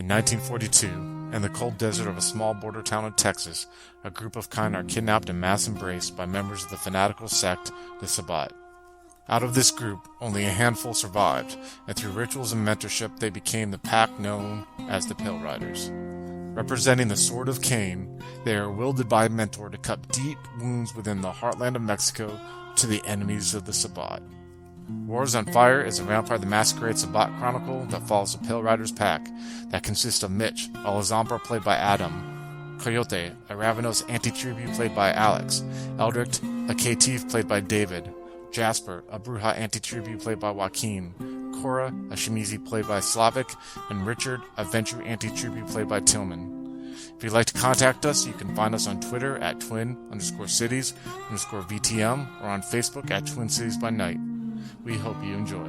In 1942, in the cold desert of a small border town in Texas, a group of Cain are kidnapped and mass embraced by members of the fanatical sect, the Sabbat. Out of this group, only a handful survived, and through rituals and mentorship they became the pack known as the Pale Riders. Representing the sword of Cain, they are wielded by a mentor to cut deep wounds within the heartland of Mexico to the enemies of the Sabbat. Juarez on Fire is a Vampire the Masquerade Sabbat chronicle that follows the Pale Riders pack that consists of Mitch, a Lazombra played by Adam, Coyote, a ravenous anti-tribute played by Alex, Eldrick, a caitiff played by David, Jasper, a Bruja anti-tribute played by Joaquin, Cora, a Shimizi played by Slavic, and Richard, a Ventrue anti-tribute played by Tillman. If you'd like to contact us, you can find us on Twitter at twin_cities_VTM or on Facebook at Twin Cities by Night. We hope you enjoy.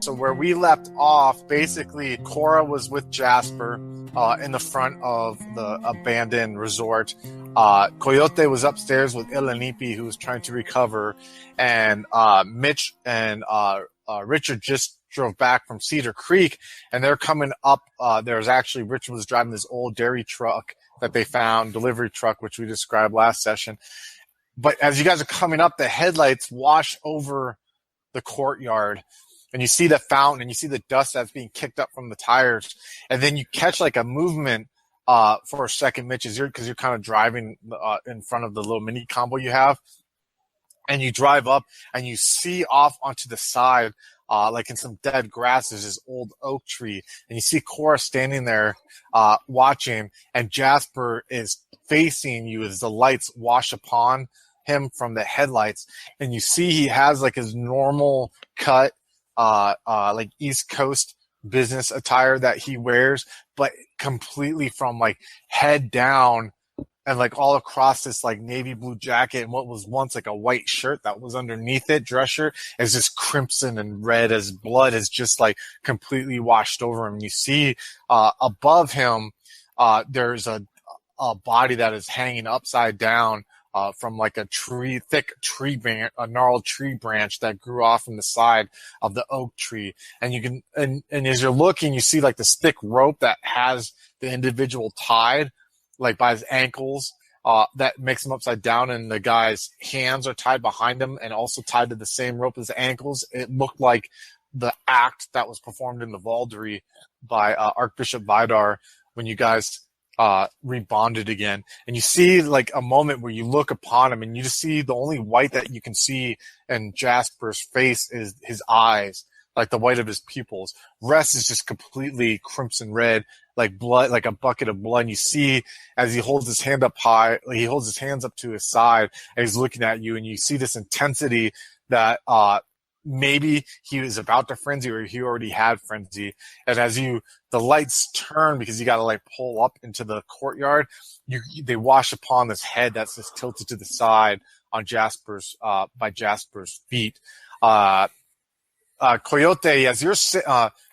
So where we left off, basically, Cora was with Jasper in the front of the abandoned resort. Coyote was upstairs with Ilanipi, who was trying to recover, and Mitch and Richard just drove back from Cedar Creek, and they're coming up. Richard was driving this old dairy truck that they found, delivery truck, which we described last session. But as you guys are coming up, the headlights wash over the courtyard, and you see the fountain, and you see the dust that's being kicked up from the tires, and then you catch like a movement for a second, Mitch, because you're kind of driving in front of the little mini combo you have, and you drive up, and you see off onto the side, like in some dead grass, there's this old oak tree, and you see Cora standing there watching, and Jasper is facing you as the lights wash upon him from the headlights, and you see he has like his normal cut like East Coast business attire that he wears, but completely from like head down and like all across this like navy blue jacket, and what was once like a white shirt that was underneath it, dress shirt, is just crimson and red as blood has just like completely washed over him. You see above him there's a body that is hanging upside down from like a gnarled tree branch that grew off from the side of the oak tree. And you can, and as you're looking, you see like this thick rope that has the individual tied like by his ankles, that makes him upside down, and the guy's hands are tied behind him and also tied to the same rope as the ankles. It looked like the act that was performed in the Vauldery by Archbishop Vidar when you guys rebonded again. And you see like a moment where you look upon him and you just see the only white that you can see in Jasper's face is his eyes, like the white of his pupils. Rest is just completely crimson red, like blood, like a bucket of blood. And you see as he holds his hand up high, like he holds his hands up to his side and he's looking at you, and you see this intensity that maybe he was about to frenzy or he already had frenzy. And as the lights turn, because you got to like pull up into the courtyard, they wash upon this head that's just tilted to the side on by Jasper's feet. Coyote, as you're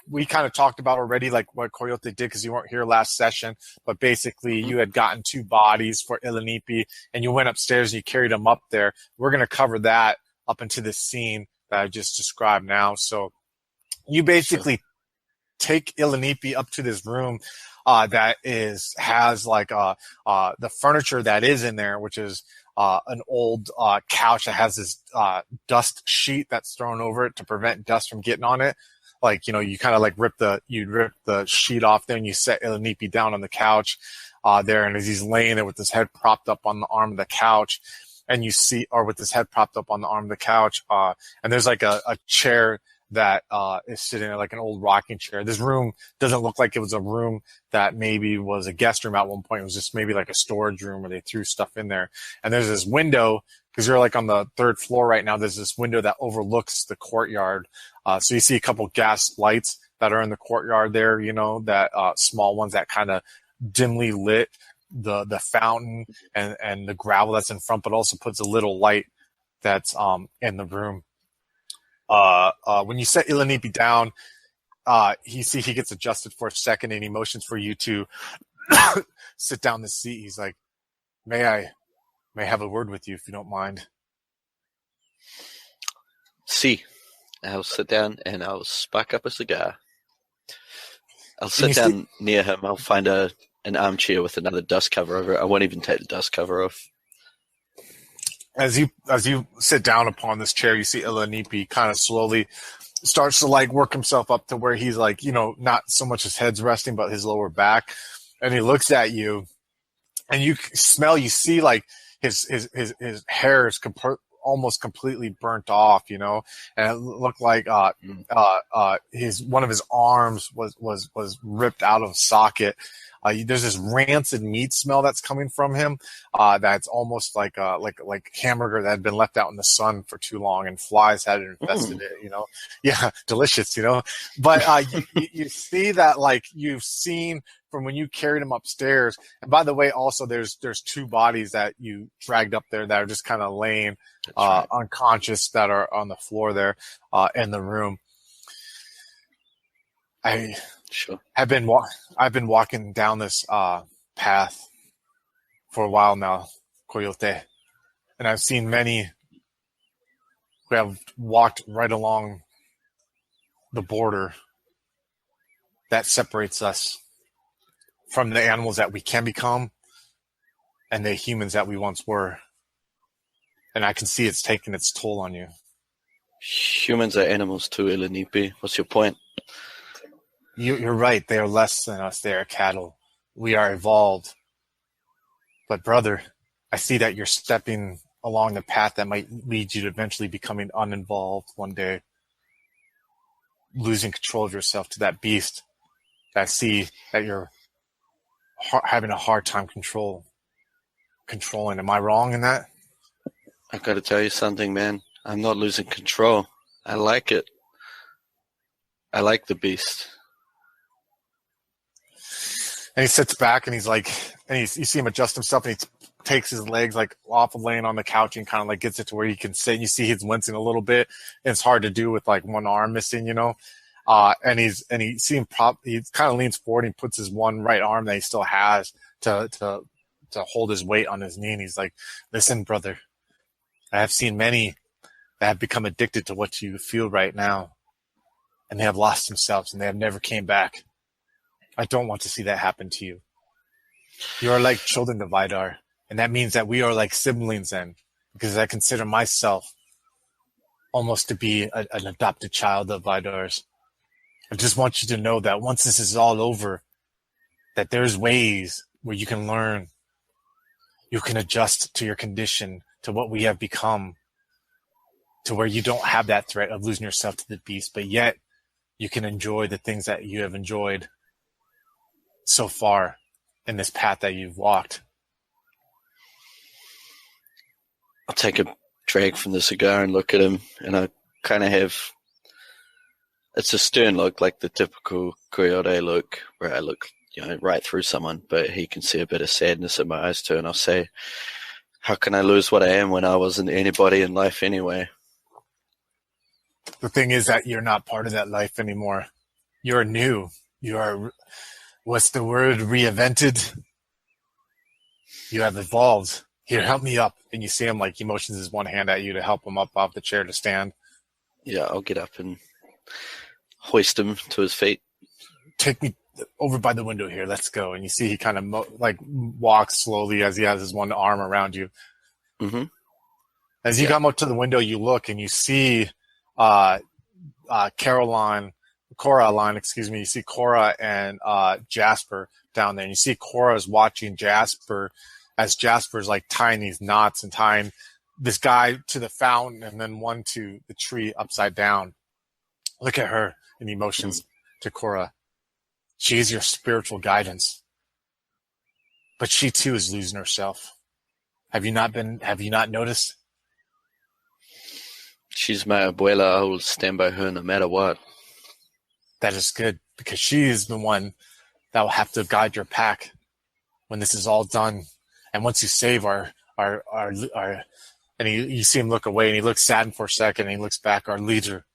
we kind of talked about already like what Coyote did because you weren't here last session, but basically you had gotten 2 bodies for Ilanipi and you went upstairs and you carried them up there. We're going to cover that up into this scene that I just described now. So you basically take Ilanipi up to this room that has like the furniture that is in there, which is an old couch that has this dust sheet that's thrown over it to prevent dust from getting on it. Like, you know, you kind of like rip the sheet off there and you set Ilanipi down on the couch there, and as he's laying there with his head propped up on the arm of the couch, and you see, or with his head propped up on the arm of the couch, and there's like a chair that is sitting there, like an old rocking chair. This room doesn't look like it was a room that maybe was a guest room at one point. It was just maybe like a storage room where they threw stuff in there. And there's this window, because you're like on the 3rd floor right now. There's this window that overlooks the courtyard. So you see a couple gas lights that are in the courtyard there, you know, that small ones that kind of dimly lit the fountain and the gravel that's in front, but also puts a little light that's in the room. When you set Ilanipi down, he gets adjusted for a second and he motions for you to sit down in the seat. He's like, may I have a word with you if you don't mind. See, I'll sit down and I'll spark up a cigar. I'll And sit you down near him. I'll find an armchair with another dust cover over it. I won't even take the dust cover off. As you sit down upon this chair, you see Ilanipi kind of slowly starts to like work himself up to where he's like, not so much his head's resting, but his lower back. And he looks at you, and you see like his hair is almost completely burnt off, and it looked like one of his arms was ripped out of socket. There's this rancid meat smell that's coming from him. That's almost like hamburger that had been left out in the sun for too long and flies had infested it. Yeah, delicious. But you see that like you've seen from when you carried him upstairs. And by the way, also there's two bodies that you dragged up there that are just kind of laying unconscious that are on the floor there in the room. Sure. I've been walking down this path for a while now, Coyote, and I've seen many who have walked right along the border that separates us from the animals that we can become and the humans that we once were. And I can see it's taking its toll on you. Humans are animals too, Ilanipi. What's your point? You're right. They are less than us. They are cattle. We are evolved. But brother, I see that you're stepping along the path that might lead you to eventually becoming uninvolved one day, losing control of yourself to that beast. I see that you're having a hard time controlling. Am I wrong in that? I gotta tell you something, man. I'm not losing control. I like it. I like the beast. And he sits back and he's like, you see him adjust himself, and he takes his legs like off of laying on the couch and kind of like gets it to where he can sit. And you see he's wincing a little bit, and it's hard to do with like one arm missing, and he kind of leans forward and puts his one right arm that he still has to hold his weight on his knee. And he's like, listen, brother, I have seen many that have become addicted to what you feel right now, and they have lost themselves and they have never came back. I don't want to see that happen to you. You are like children of Vidar, and that means that we are like siblings then, because I consider myself almost to be an adopted child of Vidar's. I just want you to know that once this is all over, that there's ways where you can learn, you can adjust to your condition, to what we have become, to where you don't have that threat of losing yourself to the beast, but yet you can enjoy the things that you have enjoyed so far in this path that you've walked. I'll take a drag from the cigar and look at him, and I kind of have, it's a stern look, like the typical Coyote look, where I look, right through someone, but he can see a bit of sadness in my eyes too, and I'll say, how can I lose what I am when I wasn't anybody in life anyway? The thing is that you're not part of that life anymore. You're new. You are, what's the word, reinvented? You have evolved. Here, help me up. And you see him like he motions his one hand at you to help him up off the chair to stand. Yeah, I'll get up and hoist him to his feet. Take me over by the window here. Let's go. And you see he kind of walks slowly as he has his one arm around you. Mm-hmm. As you come up to the window, you look and you see Coraline, you see Cora and Jasper down there. And you see Cora's watching Jasper as Jasper's like tying these knots and tying this guy to the fountain and then one to the tree upside down. Look at her in emotions to Cora. She is your spiritual guidance. But she too is losing herself. Have you not noticed? She's my abuela. I will stand by her no matter what. That is good, because she is the one that will have to guide your pack when this is all done. And once you save our and you see him look away and he looks saddened for a second and he looks back, our leader,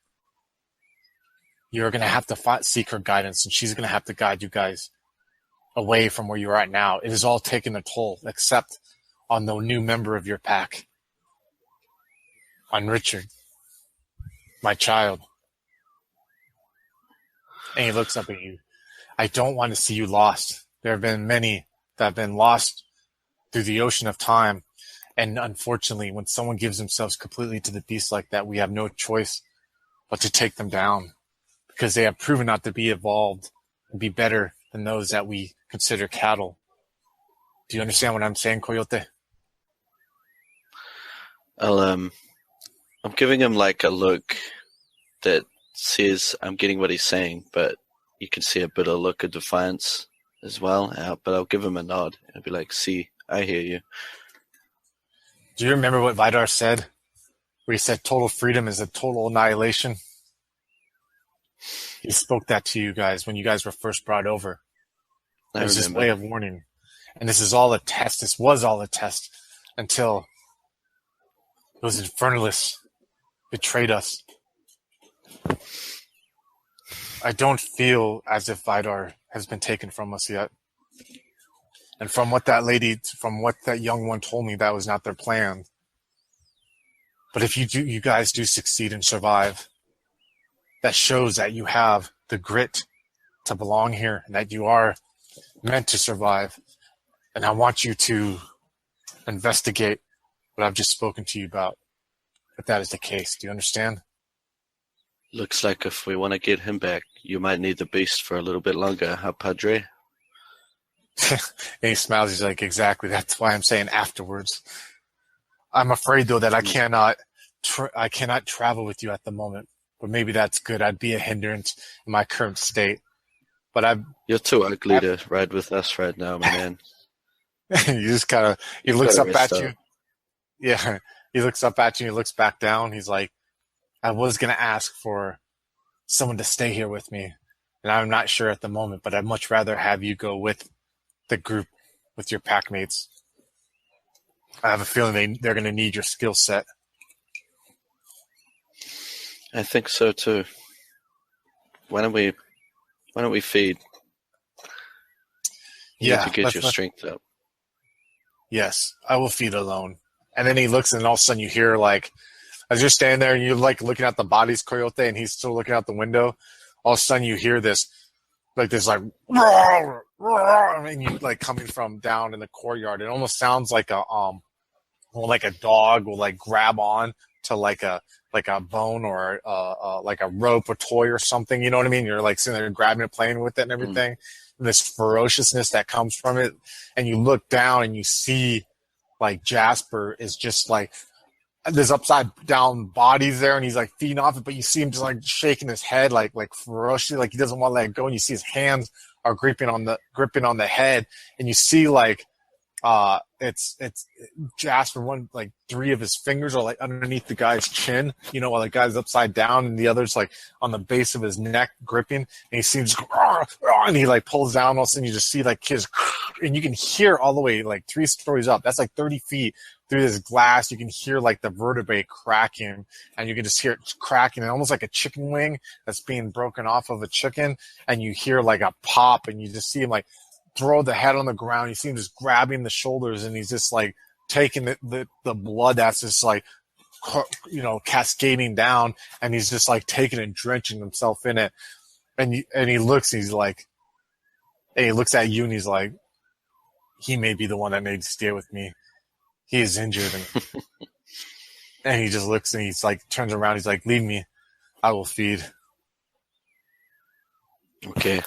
you're going to have to seek her guidance, and she's going to have to guide you guys away from where you're at now. It has all taken a toll, except on the new member of your pack. on Richard, my child. And he looks up at you. I don't want to see you lost. There have been many that have been lost through the ocean of time. And unfortunately, when someone gives themselves completely to the beast like that, we have no choice but to take them down, because they have proven not to be evolved and be better than those that we consider cattle. Do you understand what I'm saying, Coyote? I'm giving him like a look that says I'm getting what he's saying, but you can see a bit of look of defiance as well. But I'll give him a nod. I'll be like, see, I hear you. Do you remember what Vidar said? Where he said total freedom is a total annihilation? He spoke that to you guys when you guys were first brought over. It was his way of warning. And this is all a test. This was all a test until those infernalists betrayed us. I don't feel as if Vidar has been taken from us yet. And from what that young one told me, that was not their plan. But if you guys do succeed and survive, that shows that you have the grit to belong here and that you are meant to survive. And I want you to investigate what I've just spoken to you about, if that is the case. Do you understand? Looks like if we want to get him back, you might need the beast for a little bit longer, huh, Padre? And he smiles. He's like, exactly. That's why I'm saying afterwards. I'm afraid, though, that I cannot travel with you at the moment. But maybe that's good. I'd be a hindrance in my current state. But you're too ugly to ride with us right now, my man. He looks up at you. Yeah, he looks up at you. He looks back down. He's like, I was going to ask for someone to stay here with me. And I'm not sure at the moment, but I'd much rather have you go with the group, with your pack mates. I have a feeling they're going to need your skill set. I think so too. Why don't we feed? You need to get your strength up. Yes, I will feed alone. And then he looks, and all of a sudden you hear, like, as you're standing there and you're like looking at the bodies, Coyote, and he's still looking out the window, all of a sudden you hear this roar, roar, and you like coming from down in the courtyard. It almost sounds like a dog will like grab on to like a bone or like a rope or toy or something. You know what I mean? You're like sitting there grabbing it, playing with it, and everything. And this ferociousness that comes from it, and you look down and you see like Jasper is just like there's upside down bodies there, and he's like feeding off it, but you see him just like shaking his head like ferociously, like he doesn't want to let it go, and you see his hands are gripping on the head, and you see like it's Jasper, three of his fingers are like underneath the guy's chin, while the guy's upside down, and the other's like on the base of his neck gripping, and he seems and he like pulls down. All of a sudden you just see like his, and you can hear all the way like 3 stories up, that's like 30 feet through this glass, you can hear like the vertebrae cracking, and you can just hear it cracking, and almost like a chicken wing that's being broken off of a chicken, and you hear like a pop, and you just see him like throw the head on the ground. You see him just grabbing the shoulders, and he's just like taking the blood that's just like cascading down, and he's just like taking and drenching himself in it. And he looks, and he's like, hey, he looks at you, and he's like, he may be the one that made you stay with me. He is injured, and he just looks, and he's like turns around. He's like, leave me, I will feed. Okay.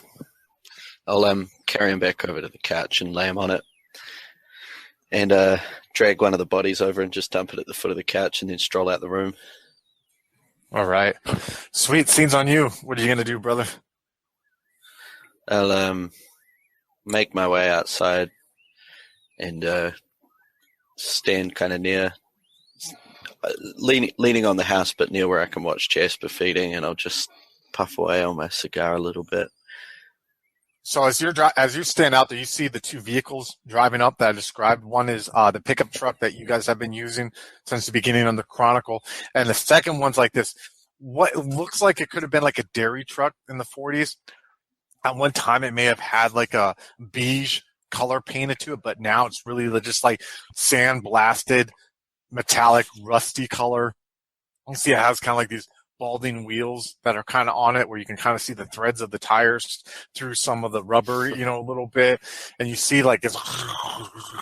I'll carry him back over to the couch and lay him on it, and drag one of the bodies over and just dump it at the foot of the couch, and then stroll out the room. All right, sweet. Scene's on you. What are you gonna do, brother? I'll make my way outside and stand kind of near, leaning on the house, but near where I can watch Jasper feeding, and I'll just puff away on my cigar a little bit. So as you stand out there, you see the 2 vehicles driving up that I described. One is the pickup truck that you guys have been using since the beginning of the Chronicle, and the second one's like this, what looks like it could have been like a dairy truck in the 40s. At one time, it may have had like a beige color painted to it, but now it's really just like sand-blasted, metallic, rusty color. You see it has kind of like these balding wheels that are kind of on it where you can kind of see the threads of the tires through some of the rubber, a little bit. And you see like this,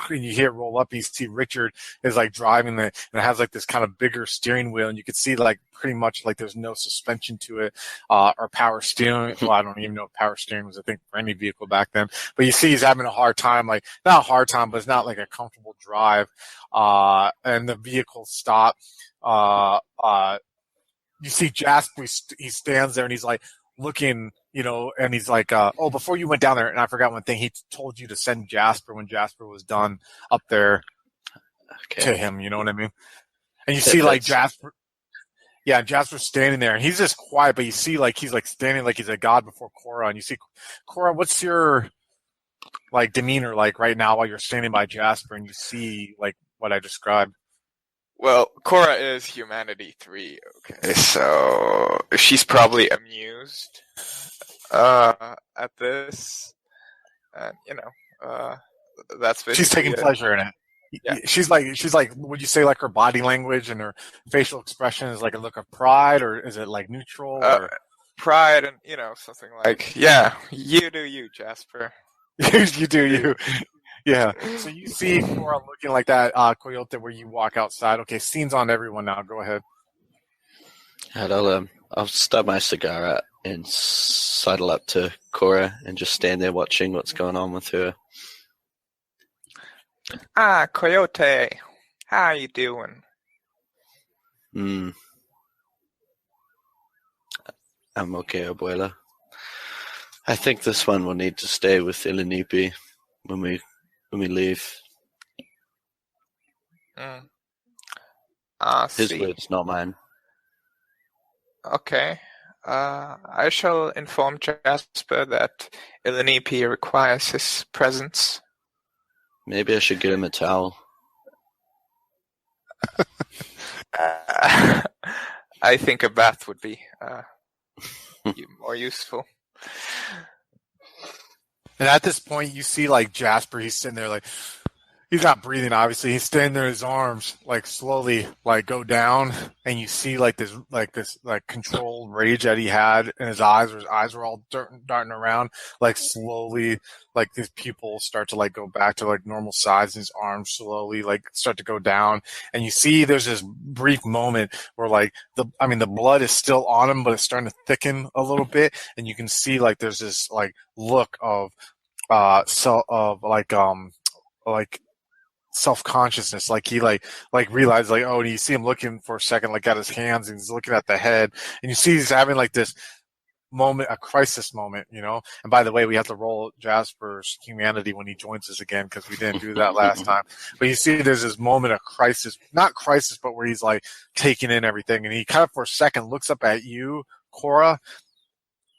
and you hear it roll up. You see Richard is like driving and it has like this kind of bigger steering wheel. And you can see like pretty much like there's no suspension to it, or power steering. Well, I don't even know if power steering was a thing for any vehicle back then, but you see he's having a hard time, like not a hard time, but it's not like a comfortable drive. And the vehicle stop, you see Jasper, he stands there and he's like looking, and he's like, oh, before you went down there, and I forgot one thing, he told you to send Jasper when Jasper was done up there to him, you know what I mean? And you see like Jasper's standing there and he's just quiet, but you see like he's like standing like he's a god before Cora, and you see, Cora, what's your like demeanor like right now while you're standing by Jasper and you see like what I described? Well, Cora is Humanity 3, okay, so she's probably amused at this, and that's basically she's taking pleasure in it. Yeah. She's like, would you say like her body language and her facial expression is like a look of pride, or is it like neutral? Or? Pride and, something like, yeah, you do you, Jasper. You do you. Yeah. So you see Cora looking like that, Coyote, where you walk outside. Okay, scene's on everyone now. Go ahead. And I'll stub my cigar out and sidle up to Cora and just stand there watching what's going on with her. Ah, Coyote, how you doing? I'm okay, Abuela. I think this one will need to stay with Ilinipi when we leave. His See. words, not mine. Okay. I shall inform Jasper that Ilinipi requires his presence. Maybe I should get him a towel. I think a bath would be more useful. And at this point, you see like Jasper. He's sitting there like he's not breathing. Obviously, he's standing there. His arms like slowly like go down, and you see like this controlled rage that he had in his eyes. Where his eyes were all darting around. Like slowly, like his pupils start to like go back to like normal size, and his arms slowly like start to go down. And you see there's this brief moment where like the blood is still on him, but it's starting to thicken a little bit, and you can see like there's this like look of self-consciousness, like he like realized like, oh, and you see him looking for a second like at his hands, and he's looking at the head, and you see he's having like this moment, a crisis moment, and by the way, we have to roll Jasper's humanity when he joins us again because we didn't do that last time. But you see there's this moment of crisis, not crisis, but where he's like taking in everything, and he kind of for a second looks up at you, Cora,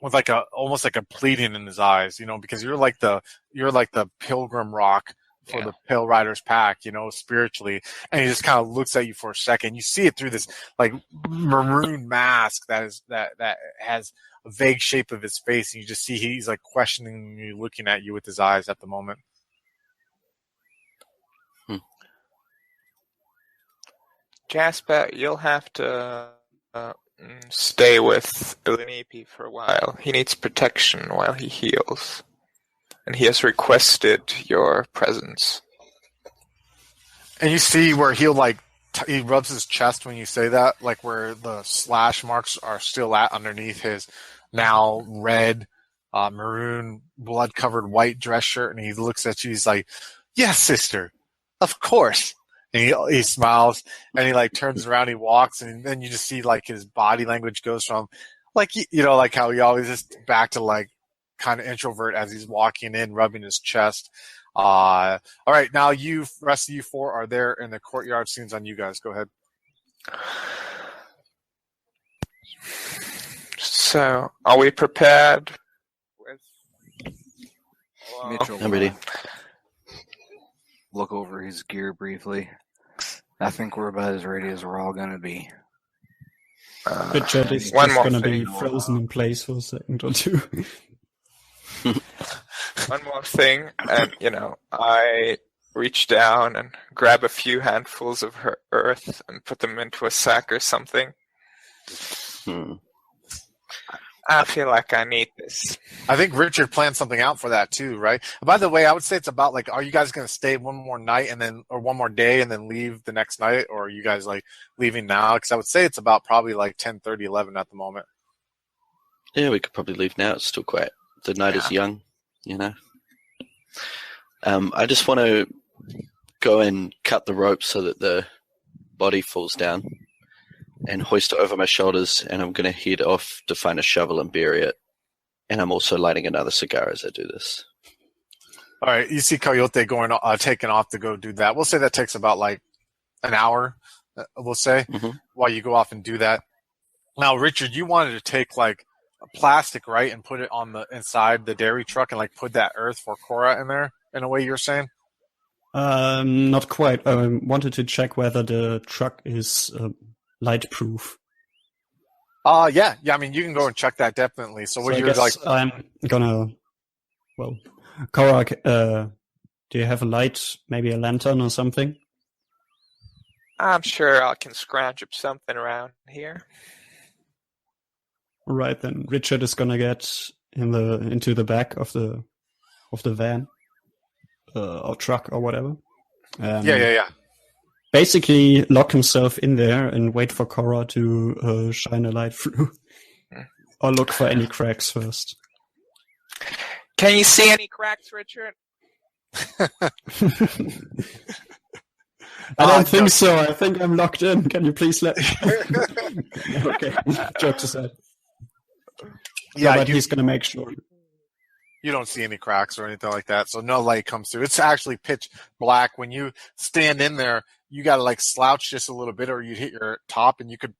with like almost like a pleading in his eyes, because you're like the pilgrim rock for the Pale Riders pack, spiritually. And he just kind of looks at you for a second. You see it through this like maroon mask that has a vague shape of his face, and you just see he's like questioning you, looking at you with his eyes at the moment. Jasper, you'll have to stay with Ilinipi for a while. He needs protection while he heals. And he has requested your presence. And you see where he'll like, he rubs his chest when you say that, like where the slash marks are still at underneath his now red, maroon, blood-covered white dress shirt. And he looks at you, he's like, yes, sister, of course. And he smiles, and he like turns around, he walks, and then you just see like his body language goes from like, like how he always is back to like kind of introvert as he's walking in, rubbing his chest. All right, now rest of you four are there in the courtyard. Scenes on you guys. Go ahead. So, are we prepared? Mitchell, I'm ready. Look over his gear briefly. I think we're about as ready as we're all going to be. Richard is one just more going to be thing. frozen in place for a second or two. One more thing, and I reach down and grab a few handfuls of her earth and put them into a sack or something. I feel like I need this. I think Richard planned something out for that too, right? By the way, I would say it's about like, are you guys going to stay one more night or one more day and then leave the next night? Or are you guys like leaving now? Because I would say it's about probably like 10:30, 11 at the moment. Yeah, we could probably leave now. It's still quite. The night is young, you know. I just want to go and cut the rope so that the body falls down and hoist it over my shoulders, and I'm going to head off to find a shovel and bury it. And I'm also lighting another cigar as I do this. All right, you see Coyote taking off to go do that. We'll say that takes about like an hour, we'll say, while you go off and do that. Now, Richard, you wanted to take like plastic, right, and put it on the inside the dairy truck and like put that earth for Cora in there, in a way you're saying? Not quite. I wanted to check whether the truck is light proof. Yeah. I mean, you can go and check that definitely. So what I you're guess like? I'm gonna. Well, Cora, do you have a light? Maybe a lantern or something? I'm sure I can scrounge up something around here. All right, then Richard is gonna get into the back of the van, or truck or whatever. Yeah. Basically, lock himself in there and wait for Cora to shine a light through, or look for any cracks first. Can you see any cracks, Richard? I don't think so. I think I'm locked in. Can you please let me? Okay, jokes aside. Yeah, but he's gonna make sure. You don't see any cracks or anything like that, so no light comes through. It's actually pitch black. When you stand in there, you got to like slouch just a little bit, or you'd hit your top, and you could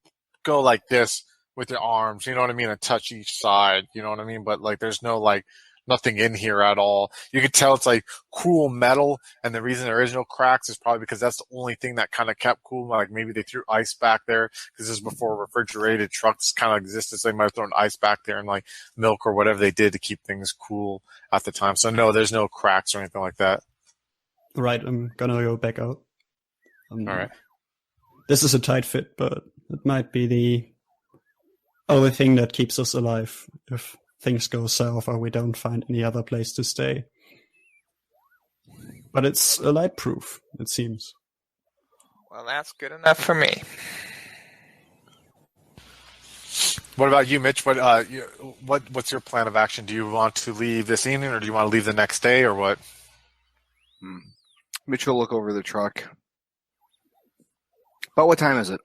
go like this with your arms, you know what I mean, and touch each side, you know what I mean? But like there's no like nothing in here at all. You can tell it's like cool metal, and the reason there is no cracks is probably because that's the only thing that kind of kept cool. Like maybe they threw ice back there because this is before refrigerated trucks kind of existed, so they might have thrown ice back there and like milk or whatever they did to keep things cool at the time. So no, there's no cracks or anything like that. Right, I'm gonna go back out. All right. This is a tight fit, but it might be the only thing that keeps us alive if things go south or we don't find any other place to stay. But it's a light proof, it seems. Well, that's good enough for me. What about you, Mitch? What's your plan of action? Do you want to leave this evening, or do you want to leave the next day, or what? Mitch will look over the truck. But what time is it?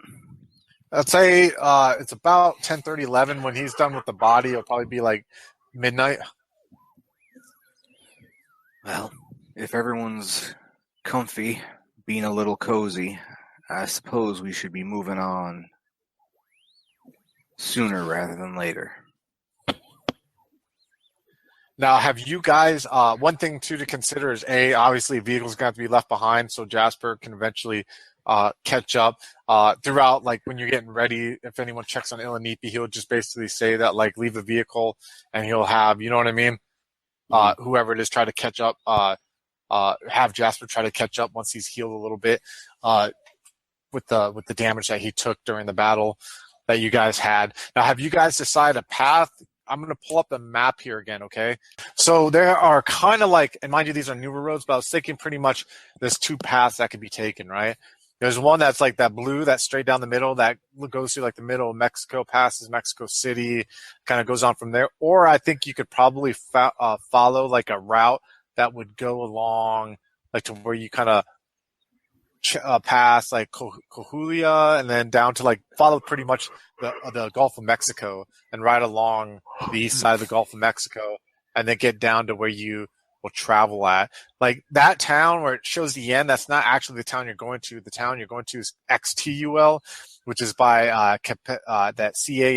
I'd say it's about 10:30, 11. When he's done with the body, it'll probably be like midnight. Well, if everyone's comfy, being a little cozy, I suppose we should be moving on sooner rather than later. Now, have you guys, one thing too to consider is obviously vehicles going to have to be left behind so Jasper can eventually catch up throughout, like when you're getting ready. If anyone checks on Illinipi, he'll just basically say that, like, leave the vehicle, and he'll have, you know what I mean? Whoever it is try to catch up, have Jasper try to catch up once he's healed a little bit with the damage that he took during the battle that you guys had. Now, have you guys decided a path? I'm going to pull up the map here again, okay? So there are kind of like, and mind you, these are newer roads, but I was thinking pretty much there's two paths that could be taken, right? There's one that's like that blue, that's straight down the middle, that goes through like the middle of Mexico, passes Mexico City, kind of goes on from there. Or I think you could probably follow like a route that would go along, like to where you kind of pass like Coahuila and then down to like follow pretty much the Gulf of Mexico and right along the east side of the Gulf of Mexico and then get down to where you will travel at. Like that town where it shows the end, that's not actually the town you're going to. The town you're going to is XTUL, which is by that Campeche,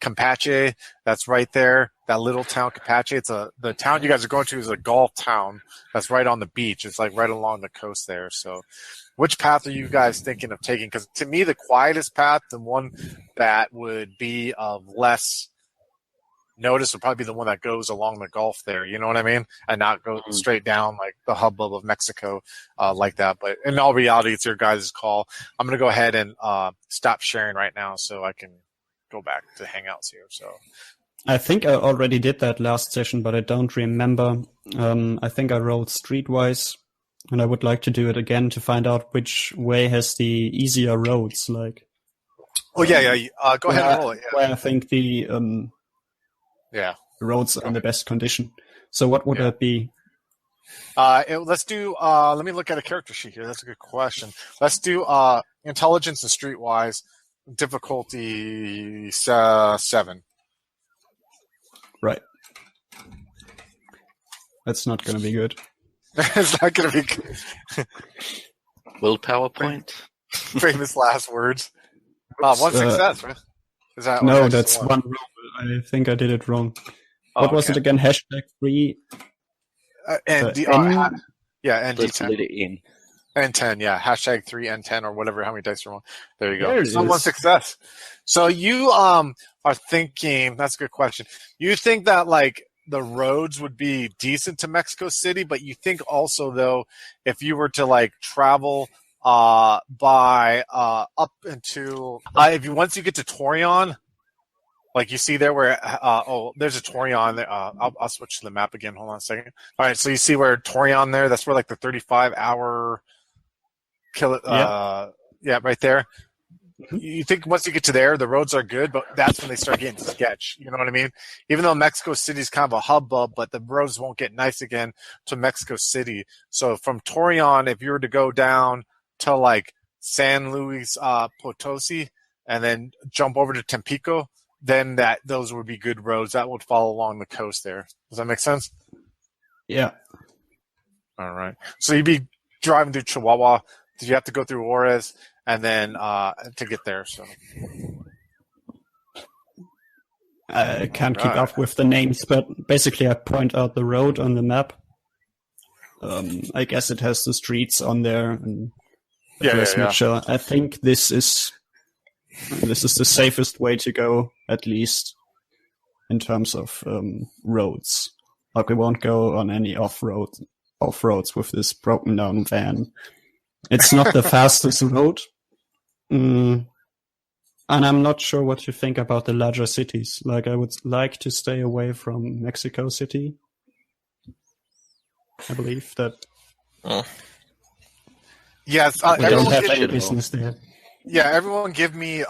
Campeche. That's right there. That little town, Campeche. The town you guys are going to is a Gulf town that's right on the beach. It's like right along the coast there. So which path are you guys thinking of taking? Because to me, the quietest path, the one that would be of less notice would probably be the one that goes along the Gulf there. You know what I mean? And not go straight down like the hubbub of Mexico like that. But in all reality, it's your guys' call. I'm going to go ahead and stop sharing right now so I can go back to Hangouts here. So I think I already did that last session, but I don't remember. I think I rolled streetwise, and I would like to do it again to find out which way has the easier roads. Like, go ahead and roll it. Yeah. Where I think the roads are in the best condition. So what would that be? Let's do. Let me look at a character sheet here. That's a good question. Let's do intelligence and streetwise difficulty 7. Right. That's not going to be good. It's not going to be good. Willpower point? Famous last words. One success, right? Is that no, that's one roll. I think I did it wrong. What was it again? #3? ND10. N10, yeah. #3N10 or whatever, how many dice are on. There you go. So one success. So you are thinking, that's a good question. You think that like the roads would be decent to Mexico City, but you think also though, if you were to like travel by up into once you get to Torion, like you see there where there's a Torion there. I'll switch to the map again. Hold on a second. All right, so you see where Torion there? That's where like the 35-hour kill. Right there. You think once you get to there, the roads are good, but that's when they start getting sketch. You know what I mean? Even though Mexico City is kind of a hubbub, but the roads won't get nice again to Mexico City. So from Torion, if you were to go down to like San Luis Potosi and then jump over to Tampico, then those would be good roads that would follow along the coast there. Does that make sense? Yeah. All right. So you'd be driving through Chihuahua. You have to go through Juarez and then to get there. So I can't keep up with the names, but basically I point out the road on the map. I guess it has the streets on there and I think this is the safest way to go, at least in terms of roads. Like we won't go on any off-roads with this broken down van. It's not the fastest road. And I'm not sure what you think about the larger cities. Like I would like to stay away from Mexico City. I believe that. Yes, we don't have any business there. Yeah, everyone give me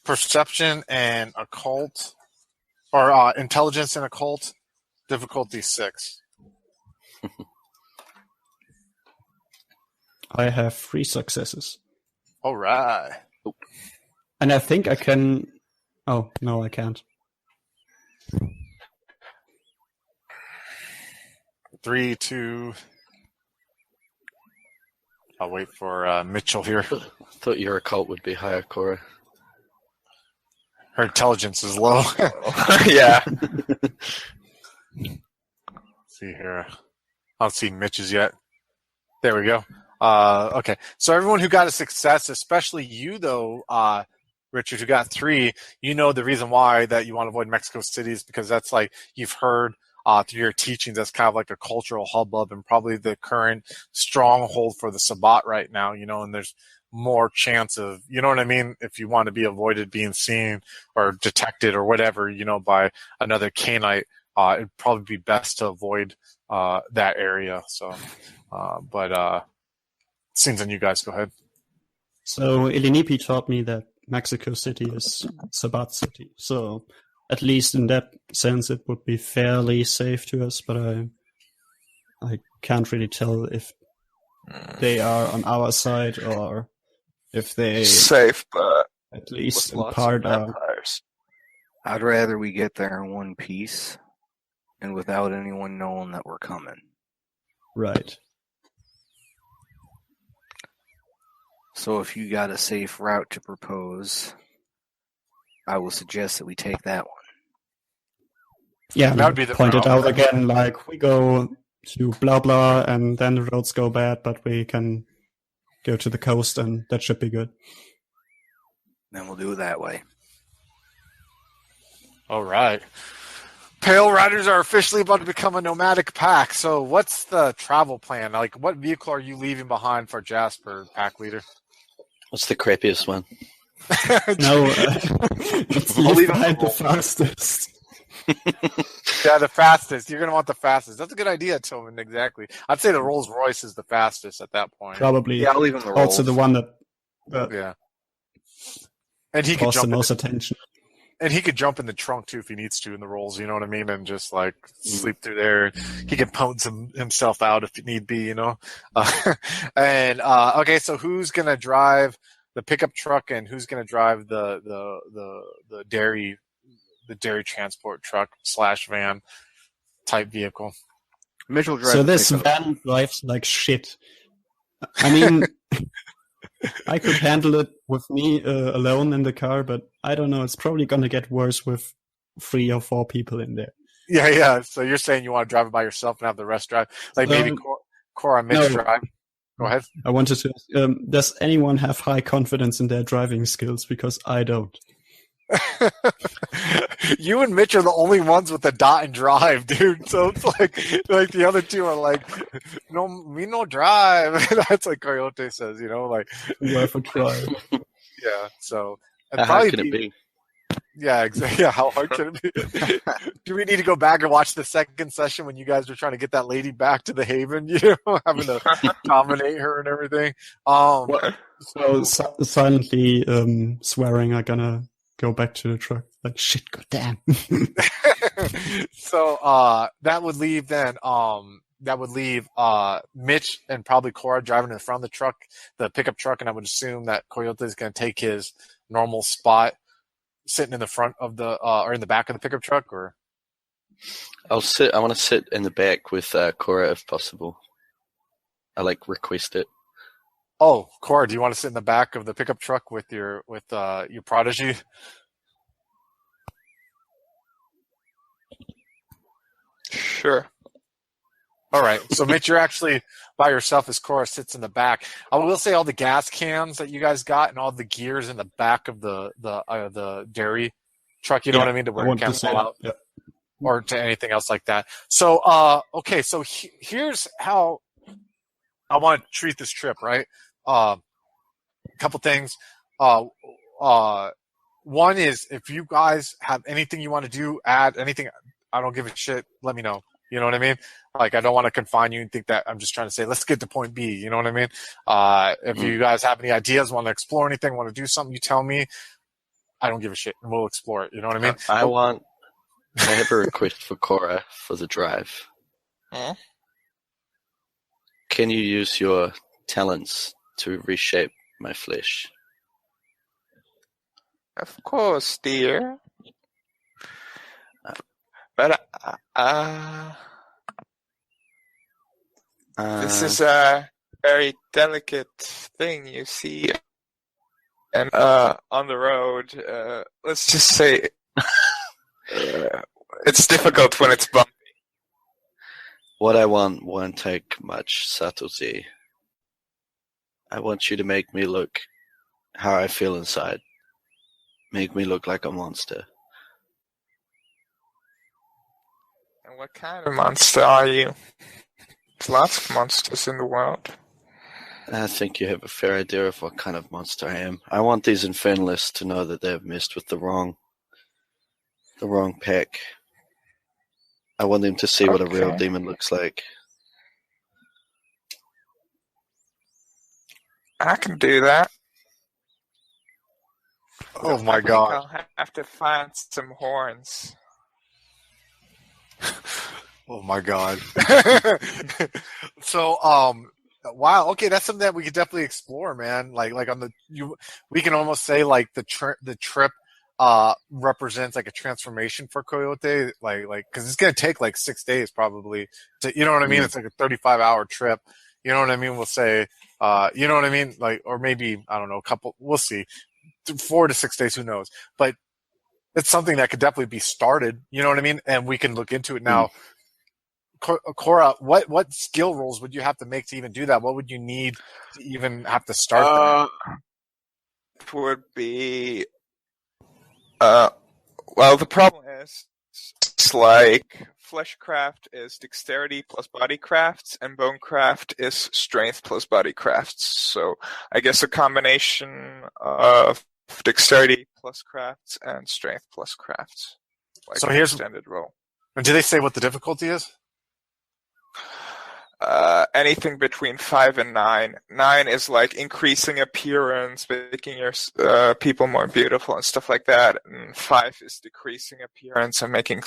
perception and occult, or intelligence and occult, difficulty 6. I have 3 successes. All right. And I think I can... Oh, no, I can't. 3, 2... I'll wait for Mitchell here. I thought your occult would be higher, Cora. Her intelligence is low. Yeah. See here. I don't see Mitch's yet. There we go. Okay. So everyone who got a success, especially you though, Richard, who got 3, you know the reason why that you want to avoid Mexico City is because that's like you've heard through your teachings, that's kind of like a cultural hubbub and probably the current stronghold for the Sabbat right now, you know, and there's more chance of, you know what I mean, if you want to be avoided being seen or detected or whatever, you know, by another Cainite, it'd probably be best to avoid that area. So, but seems on you guys. Go ahead. So Ilinipi taught me that Mexico City is Sabbat City. So at least in that sense, it would be fairly safe to us. But I can't really tell if they are on our side or if they safe, but at least in part are. I'd rather we get there in one piece and without anyone knowing that we're coming. Right. So if you got a safe route to propose, I will suggest that we take that one. Yeah, that would be the pointed out again, like we go to blah blah and then the roads go bad, but we can go to the coast and that should be good. Then we'll do it that way. All right. Pale Riders are officially about to become a nomadic pack. So what's the travel plan? Like, what vehicle are you leaving behind for Jasper, pack leader? What's the crappiest one? No, let's leave behind the fastest. Yeah, the fastest. You're going to want the fastest. That's a good idea, Tillman, exactly. I'd say the Rolls Royce is the fastest at that point. Probably. Yeah, I'll leave him the Also rolls. the one that Yeah. And he could draws the jump most attention. and he could jump in the trunk too if he needs to in the Rolls, you know what I mean? And just like sleep through there. He can pwnz himself out if need be, you know? Okay, so who's going to drive the pickup truck and who's going to drive the dairy transport truck / van type vehicle? Mitchell drives. So this pickup. van drives like shit. I mean, I could handle it with me alone in the car, but I don't know. It's probably going to get worse with 3 or 4 people in there. Yeah. So you're saying you want to drive it by yourself and have the rest drive? Like maybe Cora and Mitch drive? Go ahead. I wanted to does anyone have high confidence in their driving skills? Because I don't. You and Mitch are the only ones with the dot and drive, dude. So it's like the other two are like, no, me no drive. That's like Coyote says, you know, like Worth a try. yeah. So How hard can it be? Yeah, exactly. Yeah, how hard can it be? Do we need to go back and watch the second session when you guys were trying to get that lady back to the Haven? You know, having to dominate her and everything. So silently swearing, I'm gonna go back to the truck. Like shit, goddamn. So that would leave then. That would leave Mitch and probably Cora driving in front of the truck, the pickup truck, and I would assume that Coyote is going to take his normal spot, sitting in the front of the or in the back of the pickup truck, or I want to sit in the back with Cora if possible. I request it. Oh, Cora, do you want to sit in the back of the pickup truck with your prodigy? Sure. All right. So Mitch, you're actually by yourself as Cora sits in the back. I will say all the gas cans that you guys got and all the gears in the back of the dairy truck. You know what I mean, to where it can't fall out, or to anything else like that. So okay. So here's how I want to treat this trip. Right. A couple things. One is if you guys have anything you want to do, add anything. I don't give a shit. Let me know. You know what I mean? Like, I don't want to confine you and think that I'm just trying to say, let's get to point B. You know what I mean? If you guys have any ideas, want to explore anything, want to do something, you tell me. I don't give a shit, and we'll explore it. You know what I mean? I have a request for Cora for the drive. Huh? Can you use your talents to reshape my flesh? Of course, dear. But this is a very delicate thing, you see. And on the road, let's just say it's difficult when it's bumpy. What I want won't take much subtlety. I want you to make me look how I feel inside. Make me look like a monster. And what kind of monster are you? There's lots of monsters in the world. I think you have a fair idea of what kind of monster I am. I want these infernalists to know that they have messed with the wrong pack. I want them to see what a real demon looks like. I can do that. Oh my god. I'll have to find some horns. Oh my god. So, wow. Okay, that's something that we could definitely explore, man. Like on we can almost say like the trip represents like a transformation for Coyote, like because it's gonna take like 6 days probably to, you know what I mean? It's like a 35-hour trip. You know what I mean? We'll say, you know what I mean? Like, or maybe I don't know, we'll see, 4 to 6 days, who knows? But it's something that could definitely be started. You know what I mean? And we can look into it now. Cora, what skill rolls would you have to make to even do that? What would you need to even have to start that? It would be Well, the problem is, it's like fleshcraft is dexterity plus bodycraft, and bonecraft is strength plus bodycraft. So I guess a combination of dexterity plus crafts and strength plus crafts. Like So an here's- extended roll. And do they say what the difficulty is? Anything between 5 and 9. 9 is like increasing appearance, making your people more beautiful and stuff like that. And 5 is decreasing appearance and making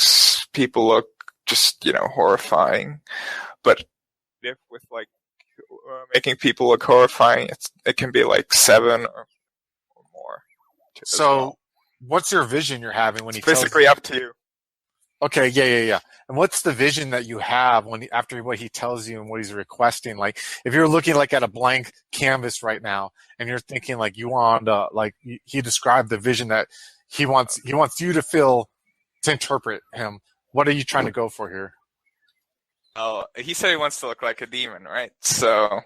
people look just, horrifying. But if with like making people look horrifying, it can be like 7 or more. So what's your vision you're having when he It's basically up to you. Okay, yeah. And what's the vision that you have after what he tells you and what he's requesting? Like, if you're looking like at a blank canvas right now, and you're thinking like you want he described the vision that he wants you to interpret him. What are you trying to go for here? Oh, he said he wants to look like a demon, right? So,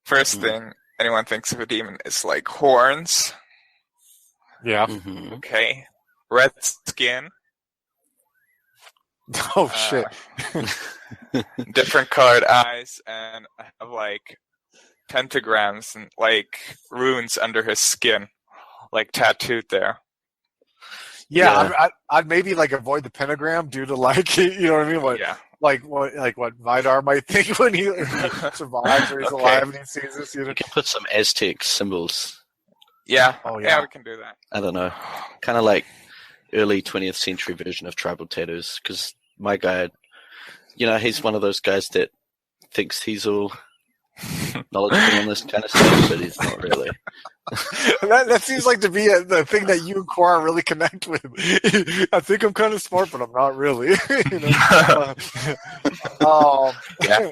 first thing anyone thinks of a demon is like horns. Yeah. Mm-hmm. Okay, red skin. Oh shit. Different colored eyes, and have like pentagrams and like runes under his skin, like tattooed there. Yeah. I'd maybe like avoid the pentagram due to like you know what I mean? What Vidar might think when he survives or he's alive and he sees this. You can put some Aztec symbols. Yeah. Oh, yeah, we can do that. I don't know, kind of like early 20th century version of tribal tattoos, because my guy, he's one of those guys that thinks he's all knowledgeable on this kind of stuff, but he's not really. that seems like to be the thing that you and Cora really connect with. I think I'm kind of smart, but I'm not really. Yeah.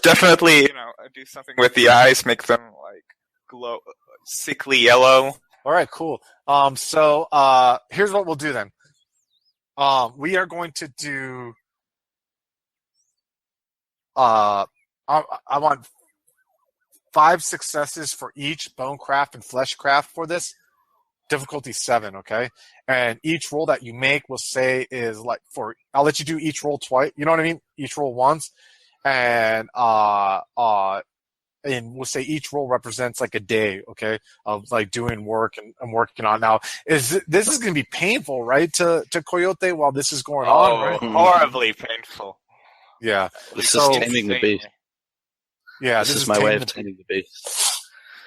Definitely, do something with the eyes, make them like glow, sickly yellow. All right, cool. So here's what we'll do then. We are going to do. I want 5 successes for each bonecraft and fleshcraft for this. Difficulty 7, okay? And each roll that you make, we'll say is like I'll let you do each roll twice. You know what I mean? Each roll once, and we'll say each roll represents like a day, okay, of like doing work and working on. Now, this is going to be painful, right, to Coyote while this is going on, right? Horribly painful. Yeah. This is taming the beast. Yeah, this is my way of taming the beast.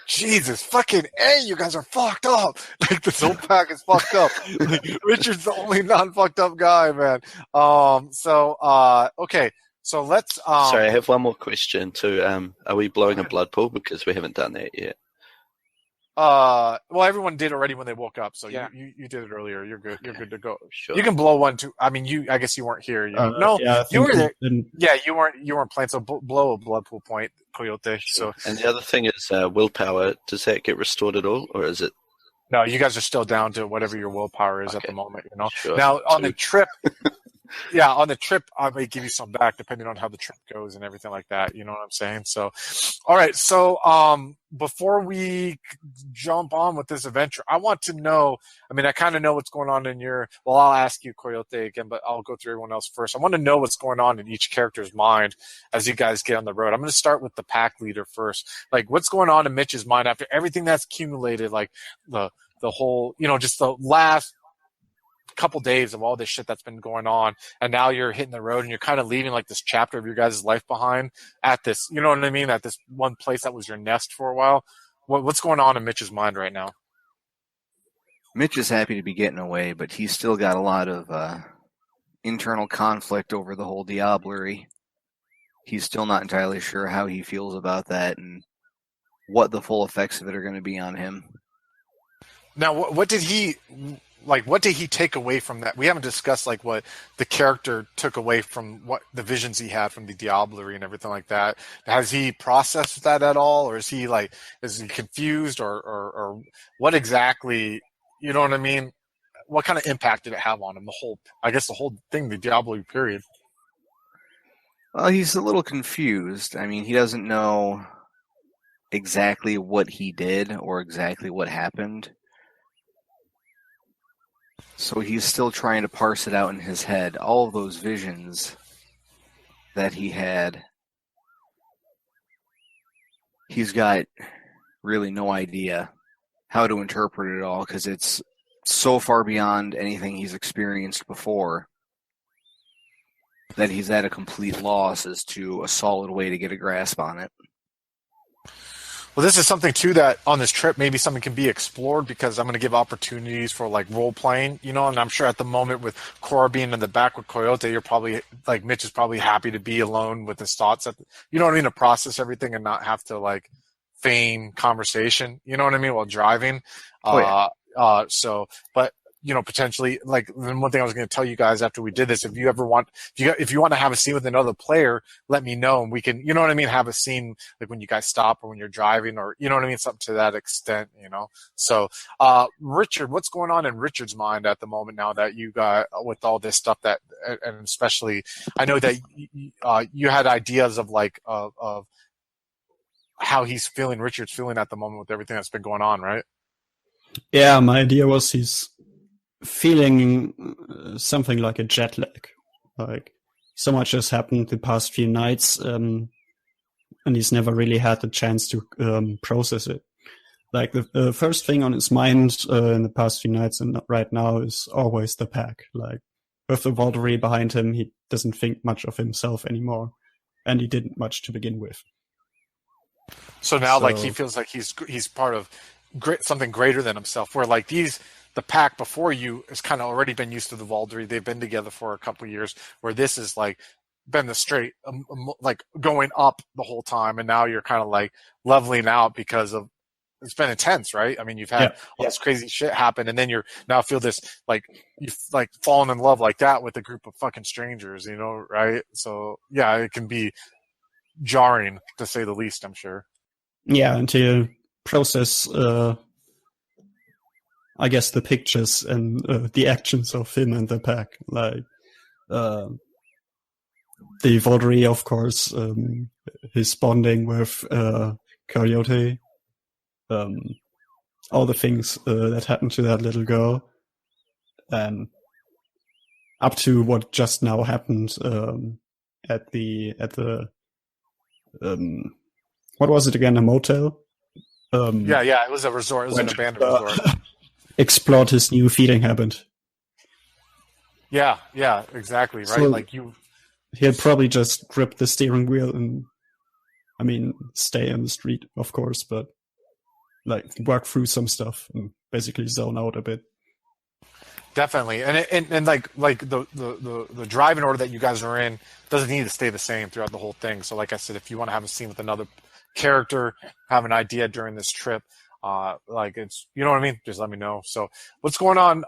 Jesus, fucking A, you guys are fucked up. Like, this whole pack is fucked up. Like, Richard's the only non-fucked up guy, man. Okay. So let's. Sorry, I have one more question too. Are we blowing a blood pool, because we haven't done that yet? Well, everyone did already when they woke up, so yeah. you did it earlier. You're good. You're good to go. Sure. You can blow one too. I mean, I guess you weren't here. You were there. Yeah, you weren't playing. So blow a blood pool point, Coyote. Sure. So, and the other thing is willpower. Does that get restored at all, or is it? No, you guys are still down to whatever your willpower is at the moment. Sure. Now on the trip. Yeah, on the trip, I may give you some back depending on how the trip goes and everything like that. You know what I'm saying? So, all right. So, before we jump on with this adventure, I want to know, I kind of know what's going on in I'll ask you, Coyote, again, but I'll go through everyone else first. I want to know what's going on in each character's mind as you guys get on the road. I'm going to start with the pack leader first. Like, what's going on in Mitch's mind after everything that's accumulated, like the whole, just the last couple days of all this shit that's been going on, and now you're hitting the road and you're kind of leaving like this chapter of your guys' life behind at this, you know what I mean, at this one place that was your nest for a while. What's going on in Mitch's mind right now? Mitch is happy to be getting away, but he's still got a lot of internal conflict over the whole diablerie. He's still not entirely sure how he feels about that and what the full effects of it are going to be on him. Now, what did he take away from that? We haven't discussed like what the character took away from what the visions he had from the diablerie and everything like that. Has he processed that at all, or is he confused, or what exactly? You know what I mean? What kind of impact did it have on him? The whole thing, the diablerie period. Well, he's a little confused. He doesn't know exactly what he did or exactly what happened. So he's still trying to parse it out in his head. All of those visions that he had, he's got really no idea how to interpret it all because it's so far beyond anything he's experienced before that he's at a complete loss as to a solid way to get a grasp on it. Well, this is something too that on this trip maybe something can be explored because I'm going to give opportunities for like role playing, and I'm sure at the moment with Cora being in the back with Coyote, you're probably like Mitch is probably happy to be alone with his thoughts. You know what I mean? To process everything and not have to like feign conversation. You know what I mean? While driving. But potentially, like the one thing I was going to tell you guys after we did this, if you want to have a scene with another player, let me know and we can, have a scene like when you guys stop or when you're driving or, something to that extent, So, Richard, what's going on in Richard's mind at the moment now that you got with all this stuff and especially, I know that you had ideas of like, of how Richard's feeling at the moment with everything that's been going on, right? Yeah, my idea was he's feeling something like a jet lag. Like, so much has happened the past few nights, and he's never really had the chance to process it. Like, the first thing on his mind in the past few nights and right now is always the pack. Like, with the Valkyrie behind him, he doesn't think much of himself anymore, and he didn't much to begin with. So now, like, he feels like he's part of something greater than himself, where like the pack before you has kind of already been used to the Valkyrie. They've been together for a couple of years, where this is like been the straight, like going up the whole time. And now you're kind of like leveling out because of it's been intense, right? I mean, you've had all this crazy shit happen and then you're now feel this like you've like fallen in love like that with a group of fucking strangers, right? So yeah, it can be jarring to say the least, I'm sure. Yeah. Until process, I guess the pictures and the actions of him and the pack, like the Valkyrie, of course, his bonding with Coyote, all the things that happened to that little girl, and up to what just now happened at the what was it again? A motel? Yeah, it was a resort. It was an abandoned resort. Explored his new feeding habit. Yeah, exactly, right? So like he'll probably just grip the steering wheel and, stay on the street, of course, but like work through some stuff and basically zone out a bit. Definitely, and like the driving order that you guys are in doesn't need to stay the same throughout the whole thing. So, like I said, if you want to have a scene with another character, have an idea during this trip, like it's, you know what I mean? Just let me know. So, what's going on?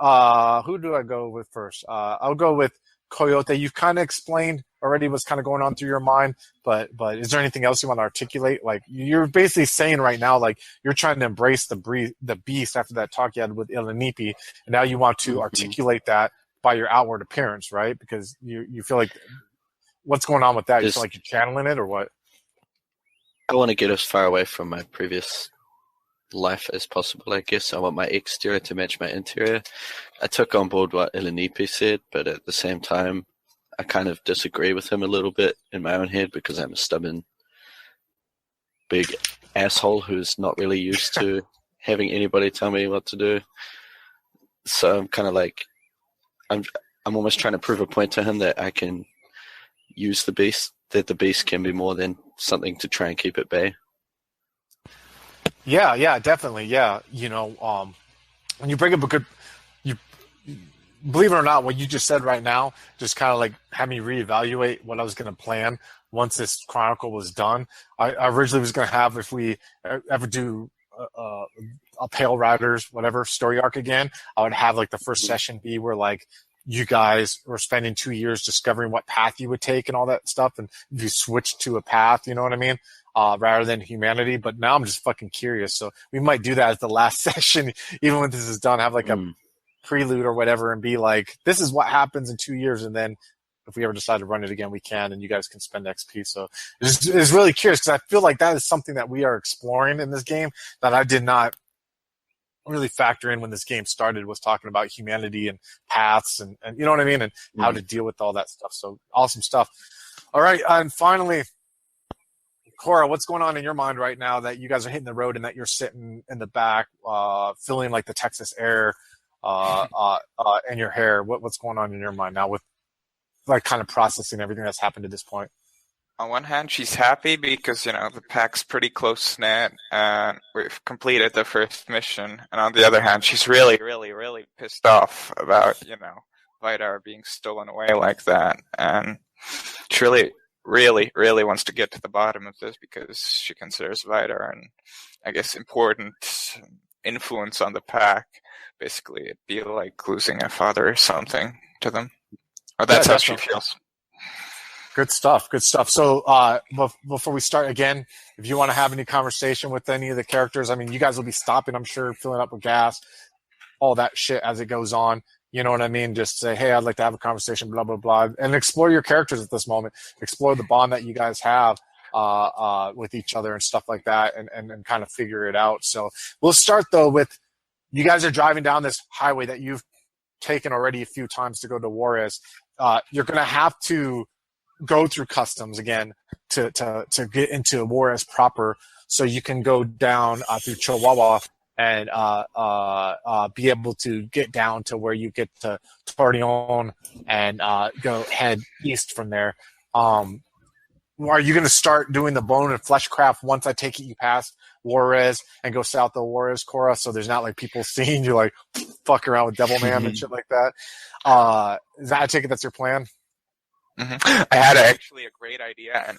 Who do I go with first? I'll go with Coyote. You've kind of explained already what's kind of going on through your mind, but is there anything else you want to articulate? Like you're basically saying right now, like you're trying to embrace the beast after that talk you had with Ilanipi, and now you want to articulate that by your outward appearance, right? Because you feel like what's going on with that? You feel like you're channeling it, or what? I want to get as far away from my previous life as possible, I guess. I want my exterior to match my interior. I took on board what Ilanipi said, but at the same time, I kind of disagree with him a little bit in my own head because I'm a stubborn, big asshole who's not really used to having anybody tell me what to do. So I'm kind of like, I'm almost trying to prove a point to him that I can use the beast, that the beast can be more than something to try and keep at bay. Yeah, definitely. Yeah, when you bring up you believe it or not, what you just said right now just kind of like had me reevaluate what I was going to plan once this chronicle was done. I originally was going to have, if we ever do a Pale Riders whatever story arc again, I would have like the first session be where like you guys were spending 2 years discovering what path you would take and all that stuff, and you switched to a path, you know what I mean? Rather than humanity. But now I'm just fucking curious. So we might do that as the last session, even when this is done, have like a prelude or whatever and be like, this is what happens in 2 years. And then if we ever decide to run it again, we can, and you guys can spend XP. So it's really curious because I feel like that is something that we are exploring in this game that I did not really factor in when this game started, was talking about humanity and paths and you know what I mean, and how to deal with all that stuff. So awesome stuff. All right, and finally, Cora, what's going on in your mind right now that you guys are hitting the road and that you're sitting in the back, feeling like the Texas air in your hair? What's going on in your mind now with like kind of processing everything that's happened to this point? On one hand, she's happy because, the pack's pretty close-knit and we've completed the first mission. And on the other hand, she's really, really, really pissed off about, Vidar being stolen away like that. And she really, really, really wants to get to the bottom of this because she considers Vidar an, I guess, important influence on the pack. Basically, it'd be like losing a father or something to them. Or that's how she feels. Good stuff. So before we start again, if you want to have any conversation with any of the characters, I mean, you guys will be stopping, I'm sure, filling up with gas, all that shit as it goes on. You know what I mean? Just say, hey, I'd like to have a conversation, blah, blah, blah. And explore your characters at this moment. Explore the bond that you guys have with each other and stuff like that and kind of figure it out. So we'll start, though, with you guys are driving down this highway that you've taken already a few times to go to Juarez. You're going to have to go through customs again to get into Juarez proper, so you can go down through Chihuahua and be able to get down to where you get to Torreon and go head east from there. Are you going to start doing the bone and flesh craft once I take it you past Juarez and go south of Juarez, Cora? So there's not like people seeing you like fuck around with Devilman and shit like that. Is that, I take it that's your plan? Mm-hmm. I had actually a great idea, and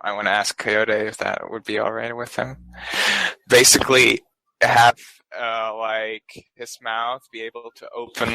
I want to ask Coyote if that would be all right with him. Basically, have like his mouth be able to open